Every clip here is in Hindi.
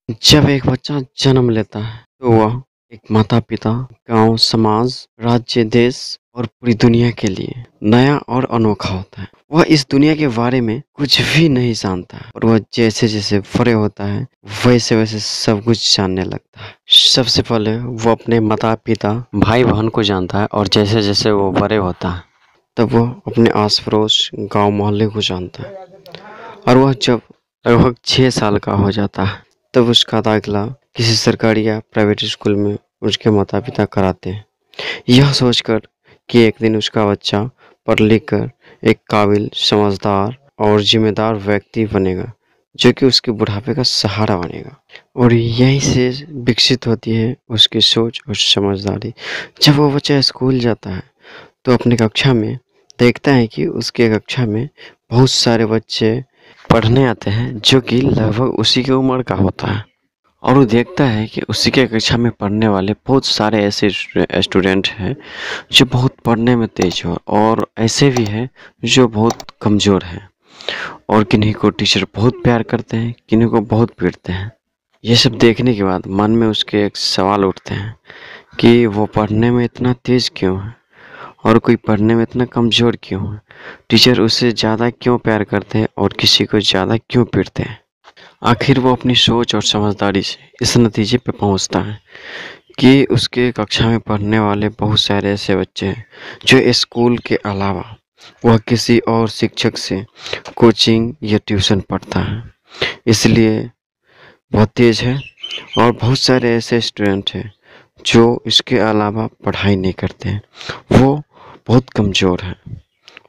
जब एक बच्चा जन्म लेता है तो वह एक माता-पिता, गांव, समाज, राज्य, देश और पूरी दुनिया के लिए नया और अनोखा होता है। वह इस दुनिया के बारे में कुछ भी नहीं जानता है और वह जैसे-जैसे बड़े होता है वैसे-वैसे सब कुछ जानने लगता है। सबसे पहले वो अपने माता-पिता, भाई-बहन को जानता है और जैसे-जैसे वो बड़े होता है तब वो अपने आस-पड़ोस, गांव, मोहल्ले को जानता है और वह जब लगभग 6 साल का हो जाता है तब उसका दाखिला किसी सरकारी या प्राइवेट स्कूल में उसके माता पिता कराते हैं, यह सोचकर कि एक दिन उसका बच्चा पढ़ लिख कर एक काबिल, समझदार और जिम्मेदार व्यक्ति बनेगा जो कि उसके बुढ़ापे का सहारा बनेगा। और यहीं से विकसित होती है उसकी सोच और समझदारी। जब वो बच्चा स्कूल जाता है तो अपनी कक्षा में देखता है कि उसके कक्षा में बहुत सारे बच्चे पढ़ने आते हैं जो कि लगभग उसी की उम्र का होता है और वो देखता है कि उसी के कक्षा में पढ़ने वाले बहुत सारे ऐसे स्टूडेंट हैं जो बहुत पढ़ने में तेज हो और ऐसे भी हैं जो बहुत कमज़ोर हैं और किन्हीं को टीचर बहुत प्यार करते हैं, किन्हीं को बहुत पीटते हैं। ये सब देखने के बाद मन में उसके एक सवाल उठते हैं कि वो पढ़ने में इतना तेज क्यों है और कोई पढ़ने में इतना कमज़ोर क्यों है। टीचर उसे ज़्यादा क्यों प्यार करते हैं और किसी को ज़्यादा क्यों पीटते हैं। आखिर वो अपनी सोच और समझदारी से इस नतीजे पे पहुंचता है कि उसके कक्षा में पढ़ने वाले बहुत सारे ऐसे बच्चे हैं जो स्कूल के अलावा वह किसी और शिक्षक से कोचिंग या ट्यूशन पढ़ता है, इसलिए बहुत तेज है। और बहुत सारे ऐसे स्टूडेंट हैं जो इसके अलावा पढ़ाई नहीं करते हैं, वो बहुत कमज़ोर हैं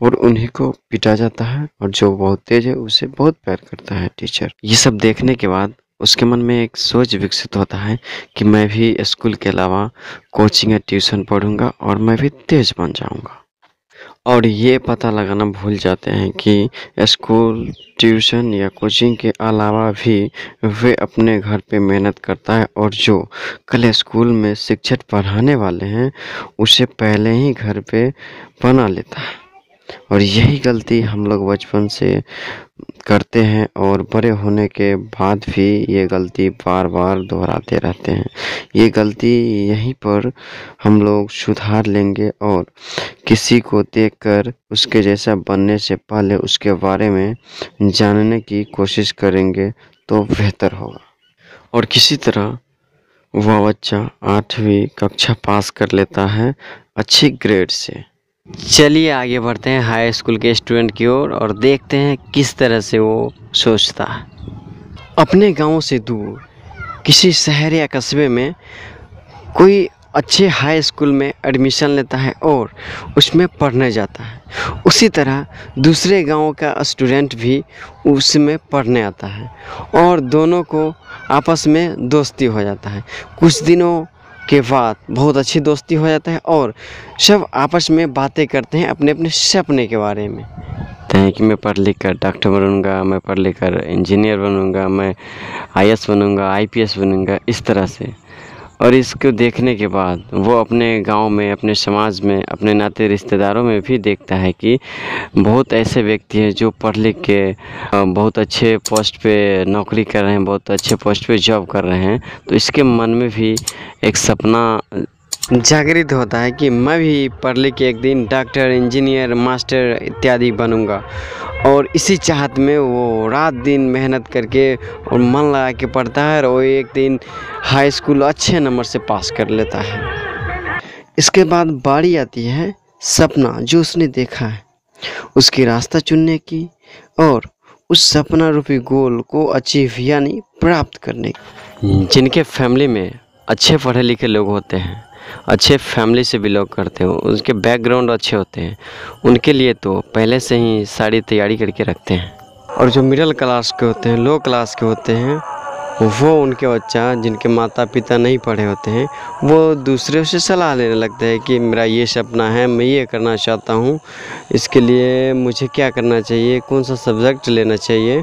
और उन्हीं को पीटा जाता है और जो बहुत तेज है उसे बहुत प्यार करता है टीचर। ये सब देखने के बाद उसके मन में एक सोच विकसित होता है कि मैं भी स्कूल के अलावा कोचिंग या ट्यूशन पढ़ूंगा और मैं भी तेज बन जाऊंगा। और ये पता लगाना भूल जाते हैं कि स्कूल, ट्यूशन या कोचिंग के अलावा भी वे अपने घर पे मेहनत करता है और जो कल स्कूल में शिक्षक पढ़ाने वाले हैं उसे पहले ही घर पे बना लेता है। और यही गलती हम लोग बचपन से करते हैं और बड़े होने के बाद भी ये गलती बार बार दोहराते रहते हैं। ये गलती यहीं पर हम लोग सुधार लेंगे और किसी को देखकर उसके जैसा बनने से पहले उसके बारे में जानने की कोशिश करेंगे तो बेहतर होगा। और किसी तरह वह बच्चा 8वीं कक्षा पास कर लेता है अच्छी ग्रेड से। चलिए आगे बढ़ते हैं हाई स्कूल के स्टूडेंट की ओर और देखते हैं किस तरह से वो सोचता है। अपने गांव से दूर किसी शहर या कस्बे में कोई अच्छे हाई स्कूल में एडमिशन लेता है और उसमें पढ़ने जाता है। उसी तरह दूसरे गांव का स्टूडेंट भी उसमें पढ़ने आता है और दोनों को आपस में दोस्ती हो जाता है। कुछ दिनों के बाद बहुत अच्छी दोस्ती हो जाता है और सब आपस में बातें करते हैं अपने अपने सपने के बारे में। कहते हैं कि मैं पढ़ लिख कर डॉक्टर बनूंगा, मैं पढ़ लिख कर इंजीनियर बनूंगा, मैं आईएएस बनूंगा, आईपीएस बनूंगा, इस तरह से। और इसको देखने के बाद वो अपने गांव में, अपने समाज में, अपने नाते रिश्तेदारों में भी देखता है कि बहुत ऐसे व्यक्ति हैं जो पढ़ लिख के बहुत अच्छे पोस्ट पे नौकरी कर रहे हैं, बहुत अच्छे पोस्ट पे जॉब कर रहे हैं। तो इसके मन में भी एक सपना जागृत होता है कि मैं भी पढ़ लिख के एक दिन डॉक्टर, इंजीनियर, मास्टर इत्यादि बनूंगा। और इसी चाहत में वो रात दिन मेहनत करके और मन लगा के पढ़ता है और वो एक दिन हाई स्कूल अच्छे नंबर से पास कर लेता है। इसके बाद बारी आती है सपना जो उसने देखा है उसकी रास्ता चुनने की और उस सपना रूपी गोल को अचीव यानी प्राप्त करने की। जिनके फैमिली में अच्छे पढ़े लिखे लोग होते हैं, अच्छे फैमिली से बिलोंग करते हैं, उनके बैकग्राउंड अच्छे होते हैं, उनके लिए तो पहले से ही सारी तैयारी करके रखते हैं। और जो मिडिल क्लास के होते हैं, लो क्लास के होते हैं, वो उनके बच्चा जिनके माता पिता नहीं पढ़े होते हैं वो दूसरे से सलाह लेने लगते हैं कि मेरा ये सपना है, मैं ये करना चाहता हूँ, इसके लिए मुझे क्या करना चाहिए, कौन सा सब्जेक्ट लेना चाहिए,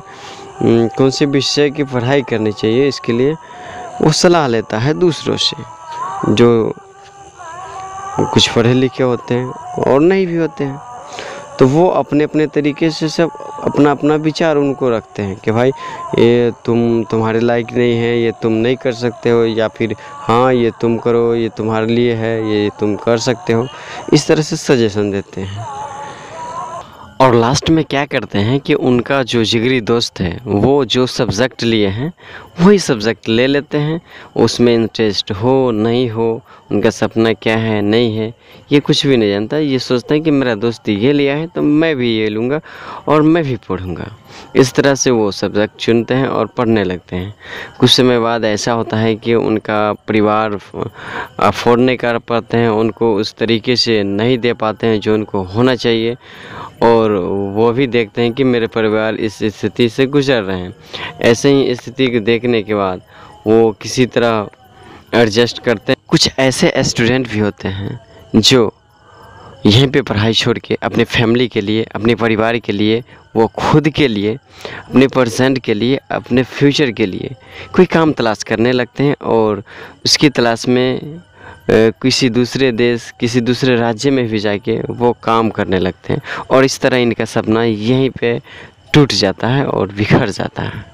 कौन से विषय की पढ़ाई करनी चाहिए। इसके लिए वो सलाह लेता है दूसरों से जो कुछ पढ़े लिखे होते हैं और नहीं भी होते हैं। तो वो अपने अपने तरीके से सब अपना अपना विचार उनको रखते हैं कि भाई ये तुम्हारे लायक नहीं है, ये तुम नहीं कर सकते हो, या फिर हाँ ये तुम करो, ये तुम्हारे लिए है, ये तुम कर सकते हो। इस तरह से सजेशन देते हैं। और लास्ट में क्या करते हैं कि उनका जो जिगरी दोस्त है वो जो सब्जेक्ट लिए हैं वही सब्जेक्ट ले लेते हैं। उसमें इंटरेस्ट हो नहीं हो, उनका सपना क्या है नहीं है, ये कुछ भी नहीं जानता। ये सोचते हैं कि मेरा दोस्त ये लिया है तो मैं भी ये लूँगा और मैं भी पढ़ूँगा। इस तरह से वो सब्जेक्ट चुनते हैं और पढ़ने लगते हैं। कुछ समय बाद ऐसा होता है कि उनका परिवार अफोर्ड नहीं कर पाते हैं, उनको उस तरीके से नहीं दे पाते हैं जो उनको होना चाहिए, और वो भी देखते हैं कि मेरे परिवार इस स्थिति से गुजर रहे हैं। ऐसे ही स्थिति को देखने के बाद वो किसी तरह एडजस्ट करते हैं। कुछ ऐसे स्टूडेंट भी होते हैं जो यहीं पे पढ़ाई छोड़ के अपने फैमिली के लिए, अपने परिवार के लिए, वो खुद के लिए, अपने प्रेजेंट के लिए, अपने फ्यूचर के लिए कोई काम तलाश करने लगते हैं, और उसकी तलाश में किसी दूसरे देश, किसी दूसरे राज्य में भी जाके वो काम करने लगते हैं, और इस तरह इनका सपना यहीं पे टूट जाता है और बिखर जाता है।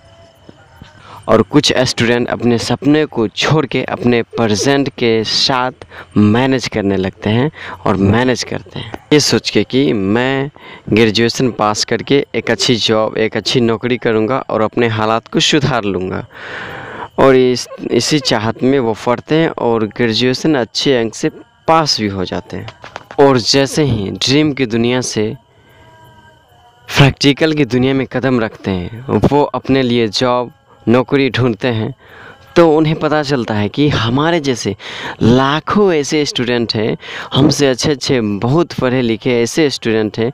और कुछ स्टूडेंट अपने सपने को छोड़ के अपने प्रेजेंट के साथ मैनेज करने लगते हैं और मैनेज करते हैं ये सोच के कि मैं ग्रेजुएशन पास करके एक अच्छी जॉब, एक अच्छी नौकरी करूंगा और अपने हालात को सुधार लूँगा। और इसी चाहत में वो पढ़ते हैं और ग्रेजुएशन अच्छे अंक से पास भी हो जाते हैं। और जैसे ही ड्रीम की दुनिया से प्रैक्टिकल की दुनिया में कदम रखते हैं, वो अपने लिए जॉब, नौकरी ढूंढते हैं, तो उन्हें पता चलता है कि हमारे जैसे लाखों ऐसे स्टूडेंट हैं, हमसे अच्छे अच्छे बहुत पढ़े लिखे ऐसे स्टूडेंट हैं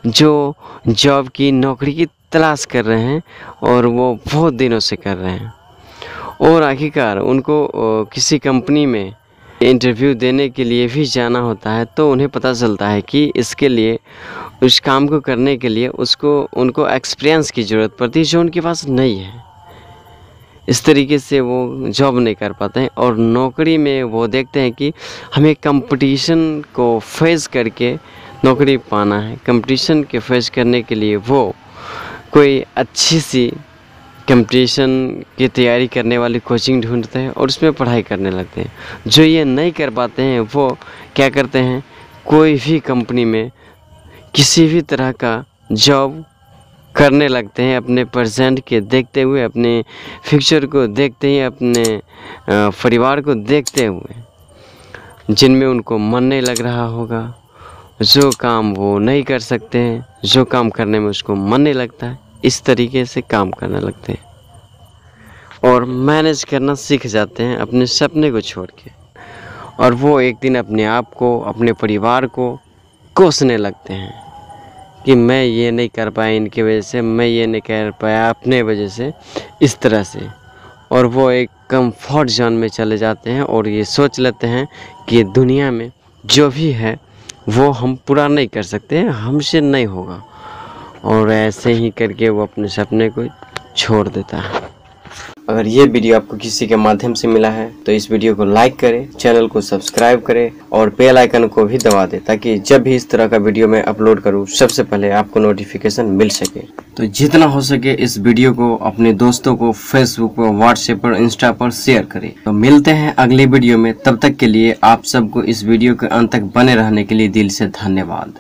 जो जॉब की, नौकरी की तलाश कर रहे हैं, और वो बहुत दिनों से कर रहे हैं। और आखिरकार उनको किसी कंपनी में इंटरव्यू देने के लिए भी जाना होता है, तो उन्हें पता चलता है कि इसके लिए, उस काम को करने के लिए उनको एक्सपीरियंस की ज़रूरत पड़ती है जो उनके पास नहीं है। इस तरीके से वो जॉब नहीं कर पाते हैं। और नौकरी में वो देखते हैं कि हमें कंपटीशन को फेस करके नौकरी पाना है। कंपटीशन के फेस करने के लिए वो कोई अच्छी सी कंपटीशन की तैयारी करने वाली कोचिंग ढूंढते हैं और उसमें पढ़ाई करने लगते हैं। जो ये नहीं कर पाते हैं वो क्या करते हैं, कोई भी कंपनी में किसी भी तरह का जॉब करने लगते हैं, अपने प्रेजेंट के देखते हुए, अपने फ्यूचर को देखते ही, अपने परिवार को देखते हुए, जिनमें उनको मन नहीं लग रहा होगा, जो काम वो नहीं कर सकते हैं, जो काम करने में उसको मन नहीं लगता है, इस तरीके से काम करने लगते हैं और मैनेज करना सीख जाते हैं अपने सपने को छोड़ के। और वो एक दिन अपने आप को, अपने परिवार को कोसने लगते हैं कि मैं ये नहीं कर पाया इनकी वजह से, मैं ये नहीं कर पाया अपने वजह से, इस तरह से। और वो एक कंफर्ट जोन में चले जाते हैं और ये सोच लेते हैं कि दुनिया में जो भी है वो हम पूरा नहीं कर सकते हैं, हमसे नहीं होगा। और ऐसे ही करके वो अपने सपने को छोड़ देता है। अगर ये वीडियो आपको किसी के माध्यम से मिला है तो इस वीडियो को लाइक करें, चैनल को सब्सक्राइब करें और बेल आइकन को भी दबा दें, ताकि जब भी इस तरह का वीडियो मैं अपलोड करूं सबसे पहले आपको नोटिफिकेशन मिल सके। तो जितना हो सके इस वीडियो को अपने दोस्तों को फेसबुक पर, व्हाट्सएप पर, इंस्टा पर शेयर करें। तो मिलते हैं अगले वीडियो में, तब तक के लिए आप सबको इस वीडियो के अंत तक बने रहने के लिए दिल से धन्यवाद।